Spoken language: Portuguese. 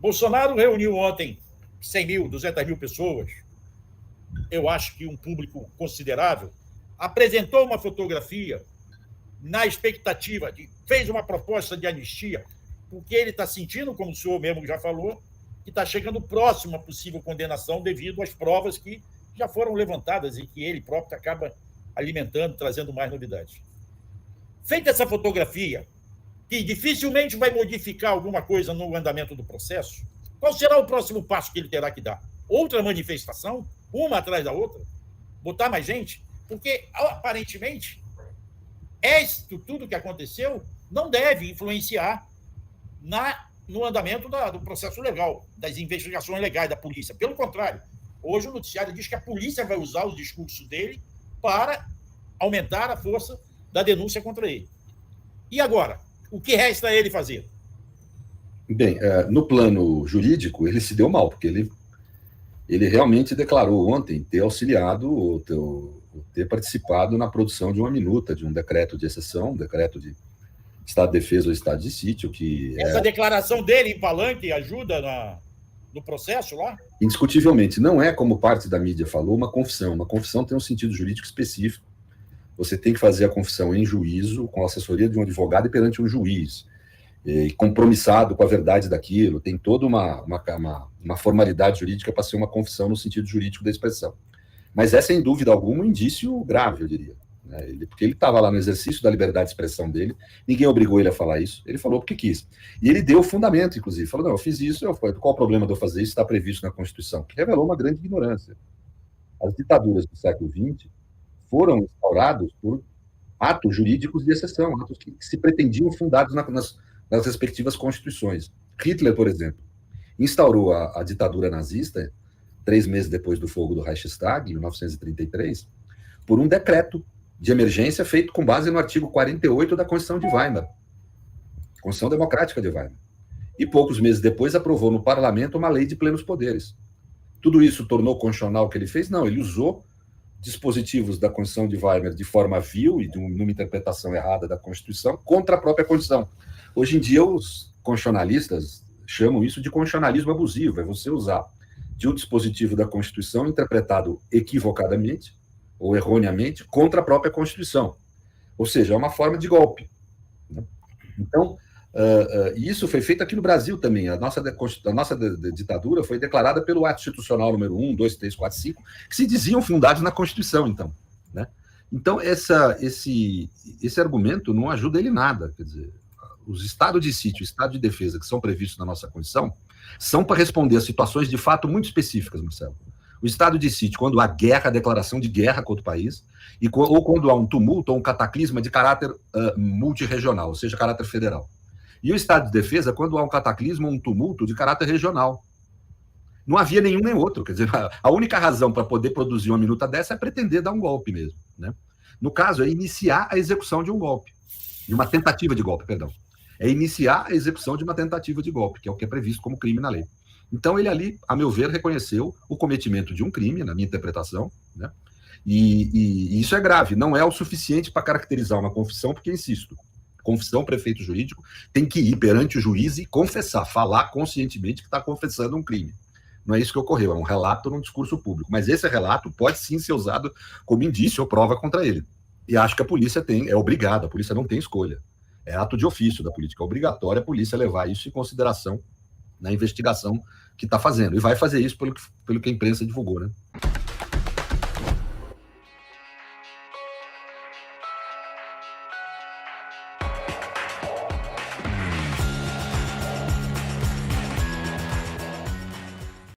Bolsonaro reuniu ontem 100 mil, 200 mil pessoas, eu acho que um público considerável, apresentou uma fotografia na expectativa fez uma proposta de anistia, porque ele está sentindo, como o senhor mesmo já falou, que está chegando próximo à possível condenação devido às provas que já foram levantadas e que ele próprio acaba alimentando, trazendo mais novidades. Feita essa fotografia, que dificilmente vai modificar alguma coisa no andamento do processo, qual será o próximo passo que ele terá que dar? Outra manifestação, uma atrás da outra? Botar mais gente? Porque, aparentemente, tudo que aconteceu não deve influenciar no andamento do processo legal, das investigações legais da polícia. Pelo contrário, hoje o noticiário diz que a polícia vai usar o discurso dele para aumentar a força da denúncia contra ele. E agora? O que resta a ele fazer? Bem, no plano jurídico, ele se deu mal, porque ele realmente declarou ontem ter auxiliado ou ter participado na produção de uma minuta, de um decreto de exceção, um decreto de estado de defesa ou estado de sítio. Essa declaração dele em Palanque ajuda no processo lá? Indiscutivelmente. Não é, como parte da mídia falou, uma confissão. Uma confissão tem um sentido jurídico específico. Você tem que fazer a confissão em juízo, com a assessoria de um advogado e perante um juiz, e compromissado com a verdade daquilo. Tem toda uma formalidade jurídica para ser uma confissão no sentido jurídico da expressão. Mas é, sem dúvida alguma, um indício grave, eu diria. Porque ele estava lá no exercício da liberdade de expressão dele, ninguém obrigou ele a falar isso, ele falou porque quis. E ele deu o fundamento, inclusive, falou, não, eu fiz isso, qual o problema de eu fazer isso? Está previsto na Constituição, que revelou uma grande ignorância. As ditaduras do século XX foram instaurados por atos jurídicos de exceção, atos que se pretendiam fundados nas respectivas constituições. Hitler, por exemplo, instaurou a ditadura nazista 3 meses depois do fogo do Reichstag, em 1933, por um decreto de emergência feito com base no artigo 48 da Constituição de Weimar, Constituição Democrática de Weimar. E poucos meses depois aprovou no parlamento uma lei de plenos poderes. Tudo isso tornou constitucional o que ele fez? Não, ele usou dispositivos da Constituição de Weimar de forma vil e numa interpretação errada da Constituição contra a própria Constituição. Hoje em dia, os constitucionalistas chamam isso de constitucionalismo abusivo, é você usar de um dispositivo da Constituição interpretado equivocadamente ou erroneamente contra a própria Constituição. Ou seja, é uma forma de golpe. Então, isso foi feito aqui no Brasil também. A nossa ditadura foi declarada pelo ato institucional número 1, 2, 3, 4, 5, que se diziam fundados na Constituição, então. Né? Então, esse argumento não ajuda ele nada. Quer dizer, os estados de sítio e estado de defesa que são previstos na nossa Constituição são para responder a situações de fato muito específicas, Marcelo. O estado de sítio, quando há guerra, a declaração de guerra contra o país, ou quando há um tumulto ou um cataclisma de caráter multirregional, ou seja, caráter federal. E o estado de defesa, quando há um cataclisma ou um tumulto de caráter regional. Não havia nenhum nem outro. Quer dizer, a única razão para poder produzir uma minuta dessa é pretender dar um golpe mesmo. Né? No caso, é iniciar a execução de um golpe. De uma tentativa de golpe, perdão. É iniciar a execução de uma tentativa de golpe, que é o que é previsto como crime na lei. Então, ele ali, a meu ver, reconheceu o cometimento de um crime, na minha interpretação, né? E isso é grave. Não é o suficiente para caracterizar uma confissão, porque, insisto, confissão, prefeito jurídico, tem que ir perante o juiz e confessar, falar conscientemente que está confessando um crime. Não é isso que ocorreu, é um relato num discurso público. Mas esse relato pode sim ser usado como indício ou prova contra ele. E acho que a polícia é obrigada, a polícia não tem escolha. É ato de ofício da política, é obrigatório a polícia levar isso em consideração na investigação que está fazendo. E vai fazer isso pelo que a imprensa divulgou, né?